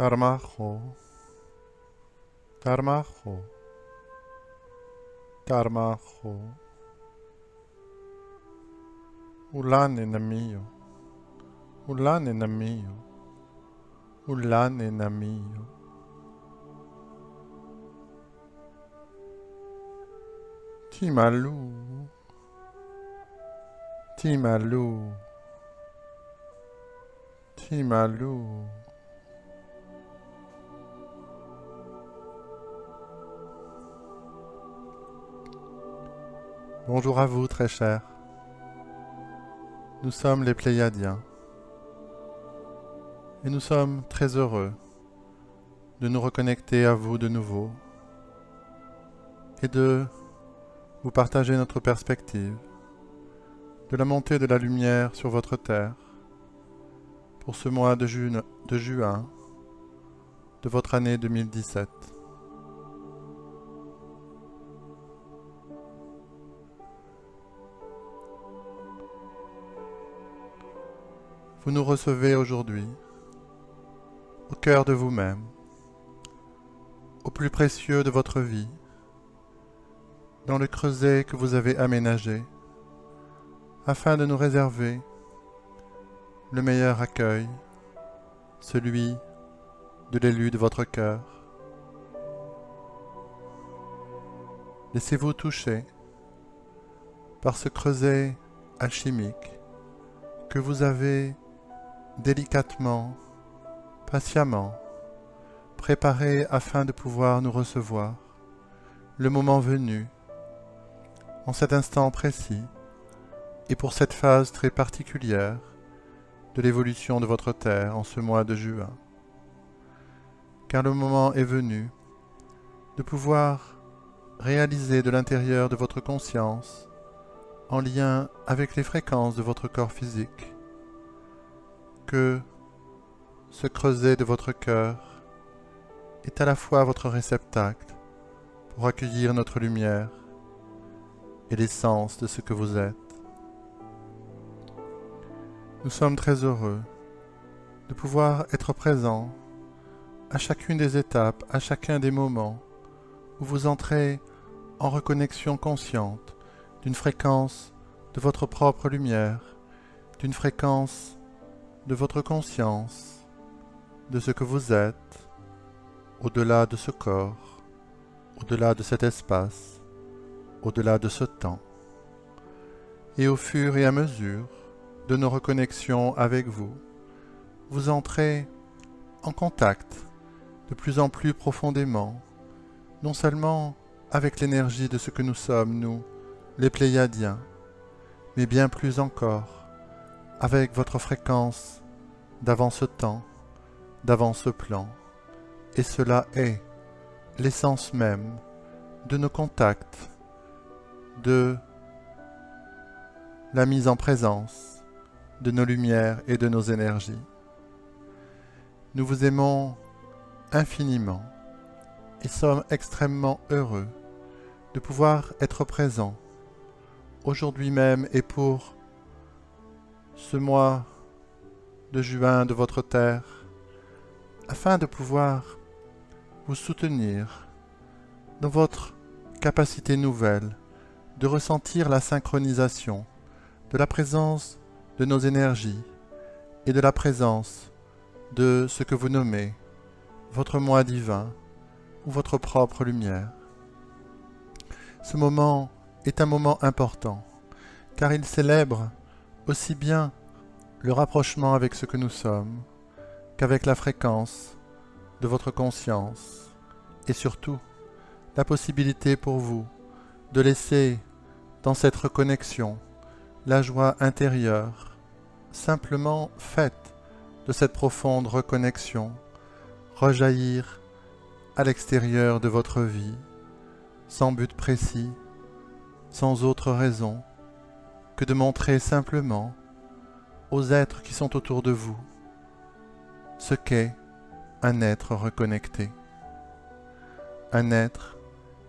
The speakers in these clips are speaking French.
Tarmajo, Tarmajo, Tarmajo. Ulane namio, Ulane namio, Ulane namio. Timalu, Timalu, Timalu. Bonjour à vous, très chers. Nous sommes les Pléiadiens. Et nous sommes très heureux de nous reconnecter à vous de nouveau et de vous partager notre perspective de la montée de la lumière sur votre terre pour ce mois de juin de votre année 2017. Vous nous recevez aujourd'hui au cœur de vous-même, au plus précieux de votre vie, dans le creuset que vous avez aménagé, afin de nous réserver le meilleur accueil, celui de l'élu de votre cœur. Laissez-vous toucher par ce creuset alchimique que vous avez délicatement, patiemment, préparé afin de pouvoir nous recevoir, le moment venu, en cet instant précis, et pour cette phase très particulière de l'évolution de votre terre en ce mois de juin. Car le moment est venu de pouvoir réaliser de l'intérieur de votre conscience, en lien avec les fréquences de votre corps physique, que ce creuset de votre cœur est à la fois votre réceptacle pour accueillir notre lumière et l'essence de ce que vous êtes. Nous sommes très heureux de pouvoir être présents à chacune des étapes, à chacun des moments où vous entrez en reconnexion consciente d'une fréquence de votre propre lumière, d'une fréquence de votre conscience, de ce que vous êtes, au-delà de ce corps, au-delà de cet espace, au-delà de ce temps. Et au fur et à mesure de nos reconnexions avec vous, vous entrez en contact de plus en plus profondément, non seulement avec l'énergie de ce que nous sommes, nous, les Pléiadiens, mais bien plus encore avec votre fréquence d'avant ce temps, d'avant ce plan. Et cela est l'essence même de nos contacts, de la mise en présence de nos lumières et de nos énergies. Nous vous aimons infiniment et sommes extrêmement heureux de pouvoir être présents aujourd'hui même et pour ce mois de juin de votre terre, afin de pouvoir vous soutenir dans votre capacité nouvelle de ressentir la synchronisation de la présence de nos énergies et de la présence de ce que vous nommez votre moi divin ou votre propre lumière. Ce moment est un moment important, car il célèbre aussi bien le rapprochement avec ce que nous sommes, qu'avec la fréquence de votre conscience, et surtout la possibilité pour vous de laisser dans cette reconnexion la joie intérieure, simplement faite de cette profonde reconnexion, rejaillir à l'extérieur de votre vie, sans but précis, sans autre raison que de montrer simplement aux êtres qui sont autour de vous ce qu'est un être reconnecté. Un être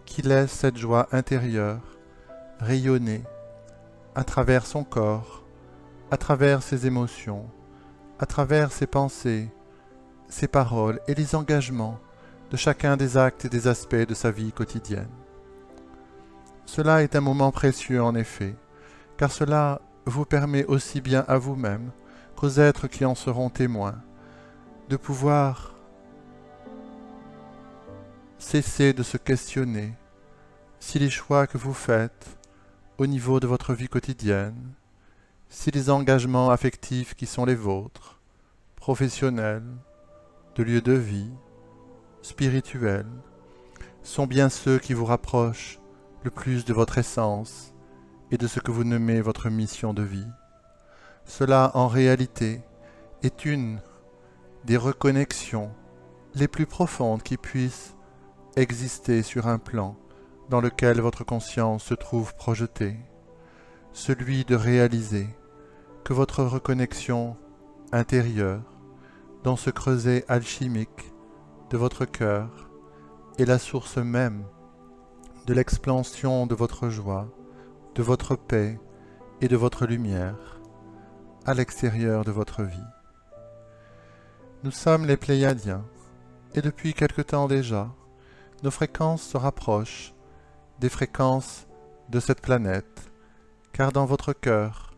qui laisse cette joie intérieure rayonner à travers son corps, à travers ses émotions, à travers ses pensées, ses paroles et les engagements de chacun des actes et des aspects de sa vie quotidienne. Cela est un moment précieux en effet, car cela vous permet aussi bien à vous-même qu'aux êtres qui en seront témoins de pouvoir cesser de se questionner si les choix que vous faites au niveau de votre vie quotidienne, si les engagements affectifs qui sont les vôtres, professionnels, de lieu de vie, spirituels, sont bien ceux qui vous rapprochent le plus de votre essence et de ce que vous nommez votre mission de vie. Cela, en réalité, est une des reconnexions les plus profondes qui puissent exister sur un plan dans lequel votre conscience se trouve projetée, celui de réaliser que votre reconnexion intérieure, dans ce creuset alchimique de votre cœur, est la source même de l'expansion de votre joie, de votre paix et de votre lumière à l'extérieur de votre vie. Nous sommes les Pléiadiens, et depuis quelque temps déjà, nos fréquences se rapprochent des fréquences de cette planète, car dans votre cœur,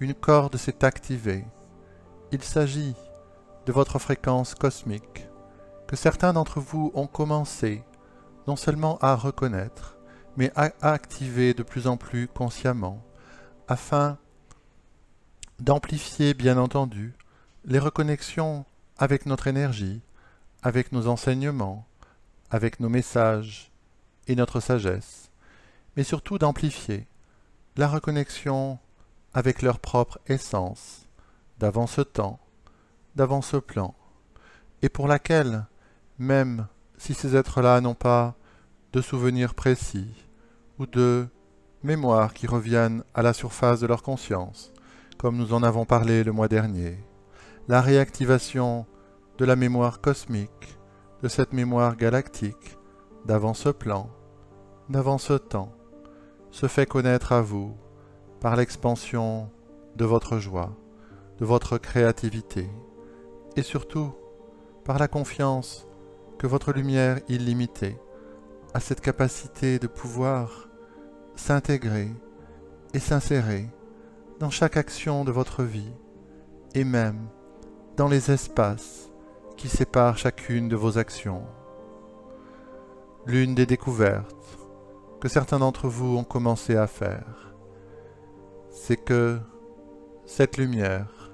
une corde s'est activée. Il s'agit de votre fréquence cosmique, que certains d'entre vous ont commencé non seulement à reconnaître, mais à activer de plus en plus consciemment, afin d'amplifier bien entendu les reconnexions avec notre énergie, avec nos enseignements, avec nos messages et notre sagesse, mais surtout d'amplifier la reconnexion avec leur propre essence, d'avant ce temps, d'avant ce plan, et pour laquelle, même si ces êtres-là n'ont pas de souvenirs précis ou de mémoires qui reviennent à la surface de leur conscience, comme nous en avons parlé le mois dernier, la réactivation de la mémoire cosmique, de cette mémoire galactique, d'avant ce plan, d'avant ce temps, se fait connaître à vous par l'expansion de votre joie, de votre créativité, et surtout par la confiance que votre lumière illimitée a cette capacité de pouvoir s'intégrer et s'insérer dans chaque action de votre vie, et même dans les espaces qui séparent chacune de vos actions. L'une des découvertes que certains d'entre vous ont commencé à faire, c'est que cette lumière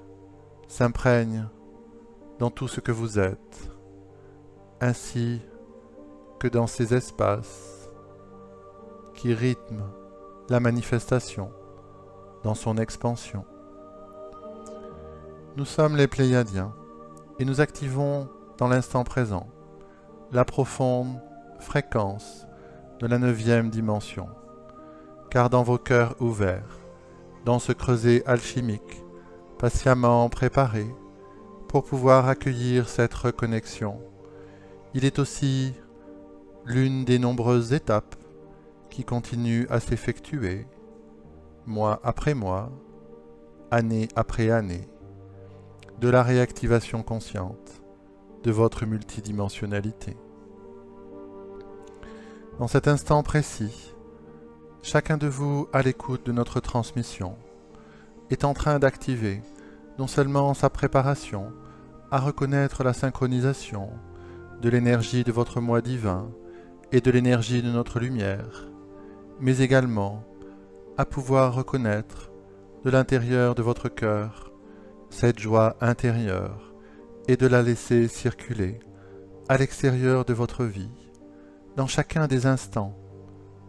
s'imprègne dans tout ce que vous êtes, ainsi que dans ces espaces qui rythment la manifestation dans son expansion. Nous sommes les Pléiadiens et nous activons dans l'instant présent la profonde fréquence de la 9e dimension, car dans vos cœurs ouverts, dans ce creuset alchimique, patiemment préparé pour pouvoir accueillir cette reconnexion, il est aussi l'une des nombreuses étapes qui continuent à s'effectuer, mois après mois, année après année, de la réactivation consciente de votre multidimensionnalité. Dans cet instant précis, chacun de vous à l'écoute de notre transmission est en train d'activer non seulement sa préparation à reconnaître la synchronisation de l'énergie de votre moi divin et de l'énergie de notre lumière, mais également à pouvoir reconnaître de l'intérieur de votre cœur cette joie intérieure et de la laisser circuler à l'extérieur de votre vie, dans chacun des instants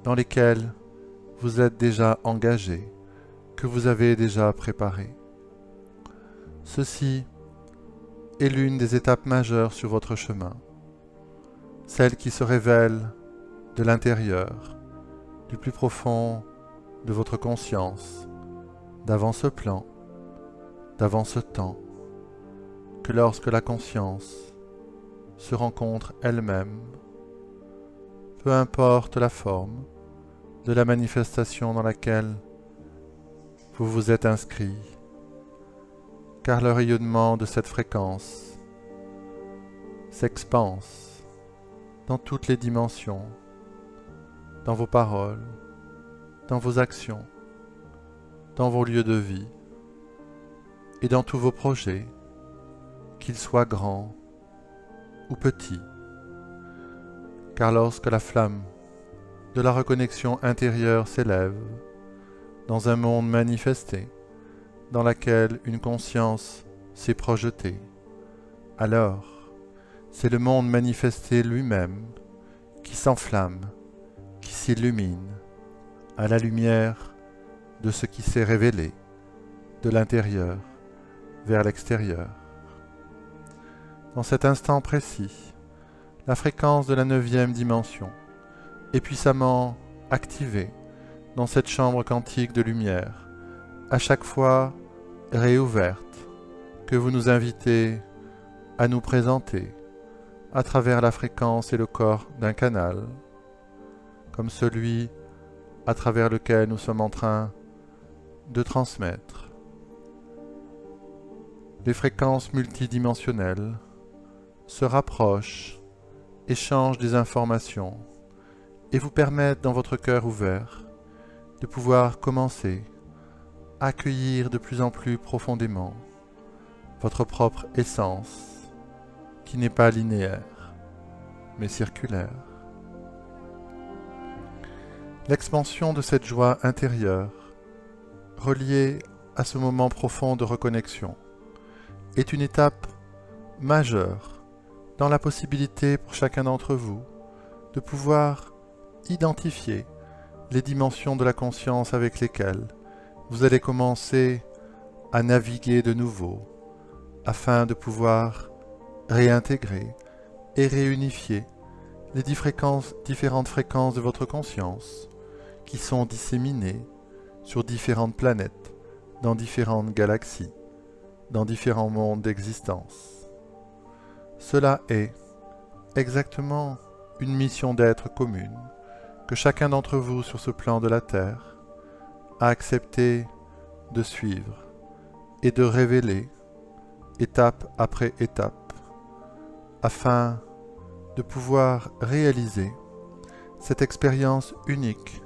dans lesquels vous êtes déjà engagé, que vous avez déjà préparé. Ceci est l'une des étapes majeures sur votre chemin, celle qui se révèle de l'intérieur, du plus profond de votre conscience, d'avant ce plan, d'avant ce temps, que lorsque la conscience se rencontre elle-même, peu importe la forme de la manifestation dans laquelle vous vous êtes inscrit, car le rayonnement de cette fréquence s'expanse dans toutes les dimensions, dans vos paroles, dans vos actions, dans vos lieux de vie et dans tous vos projets, qu'ils soient grands ou petits. Car lorsque la flamme de la reconnexion intérieure s'élève dans un monde manifesté, dans lequel une conscience s'est projetée, alors c'est le monde manifesté lui-même qui s'enflamme, qui s'illumine à la lumière de ce qui s'est révélé de l'intérieur vers l'extérieur. Dans cet instant précis, la fréquence de la 9e dimension est puissamment activée dans cette chambre quantique de lumière, à chaque fois réouverte, que vous nous invitez à nous présenter à travers la fréquence et le corps d'un canal, comme celui à travers lequel nous sommes en train de transmettre. Les fréquences multidimensionnelles se rapprochent, échangent des informations et vous permettent dans votre cœur ouvert de pouvoir commencer à accueillir de plus en plus profondément votre propre essence qui n'est pas linéaire mais circulaire. L'expansion de cette joie intérieure, reliée à ce moment profond de reconnexion, est une étape majeure dans la possibilité pour chacun d'entre vous de pouvoir identifier les dimensions de la conscience avec lesquelles vous allez commencer à naviguer de nouveau afin de pouvoir réintégrer et réunifier les différentes fréquences de votre conscience qui sont disséminées sur différentes planètes, dans différentes galaxies, dans différents mondes d'existence. Cela est exactement une mission d'être commune que chacun d'entre vous sur ce plan de la Terre a accepté de suivre et de révéler étape après étape afin de pouvoir réaliser cette expérience unique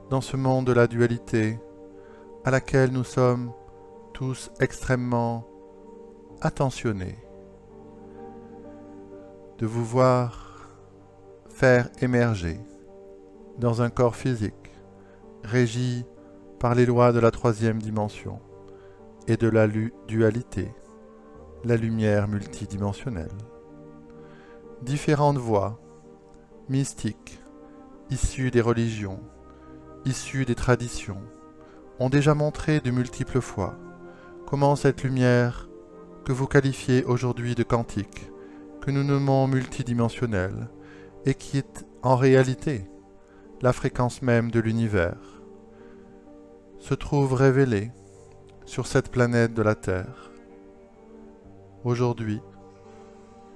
dans ce monde de la dualité à laquelle nous sommes tous extrêmement attentionnés, de vous voir faire émerger dans un corps physique régi par les lois de la 3e dimension et de la dualité, la lumière multidimensionnelle. Différentes voies mystiques, issues des religions, issues des traditions, ont déjà montré de multiples fois comment cette lumière que vous qualifiez aujourd'hui de quantique, que nous nommons multidimensionnelle, et qui est en réalité la fréquence même de l'univers, se trouve révélée sur cette planète de la Terre. Aujourd'hui,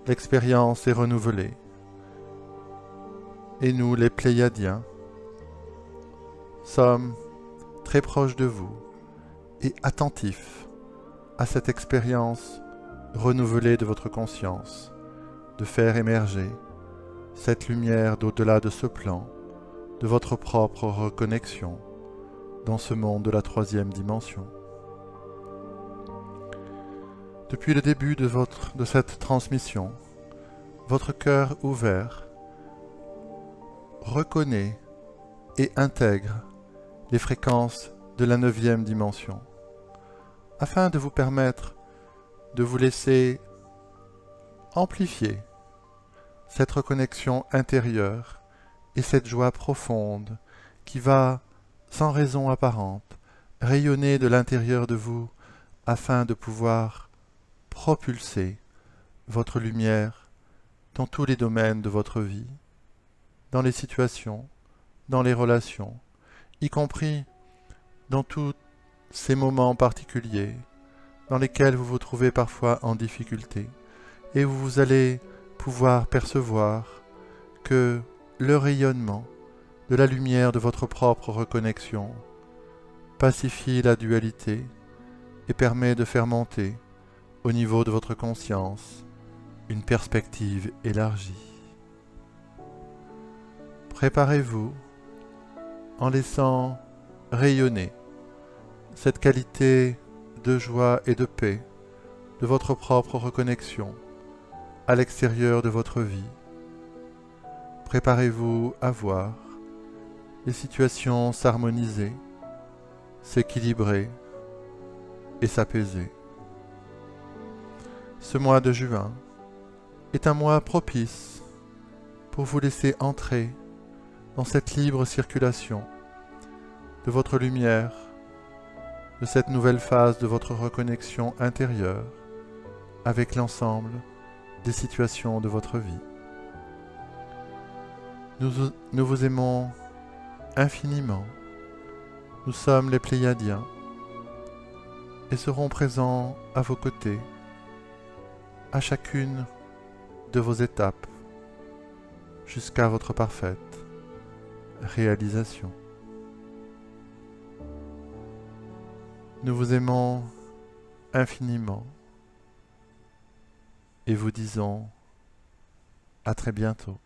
l'expérience est renouvelée, et nous, les Pléiadiens, sommes très proches de vous et attentifs à cette expérience renouvelée de votre conscience, de faire émerger cette lumière d'au-delà de ce plan, de votre propre reconnexion dans ce monde de la 3e dimension. Depuis le début de cette transmission, votre cœur ouvert reconnaît et intègre les fréquences de la 9e dimension, afin de vous permettre de vous laisser amplifier cette reconnexion intérieure et cette joie profonde qui va, sans raison apparente, rayonner de l'intérieur de vous afin de pouvoir propulser votre lumière dans tous les domaines de votre vie, dans les situations, dans les relations, y compris dans tous ces moments particuliers dans lesquels vous vous trouvez parfois en difficulté, et où vous allez pouvoir percevoir que le rayonnement de la lumière de votre propre reconnexion pacifie la dualité et permet de faire monter au niveau de votre conscience une perspective élargie. Préparez-vous en laissant rayonner cette qualité de joie et de paix de votre propre reconnexion à l'extérieur de votre vie. Préparez-vous à voir les situations s'harmoniser, s'équilibrer et s'apaiser. Ce mois de juin est un mois propice pour vous laisser entrer dans cette libre circulation de votre lumière, de cette nouvelle phase de votre reconnexion intérieure avec l'ensemble des situations de votre vie. Nous vous aimons infiniment. Nous sommes les Pléiadiens et serons présents à vos côtés à chacune de vos étapes jusqu'à votre parfaite réalisation. Nous vous aimons infiniment et vous disons à très bientôt.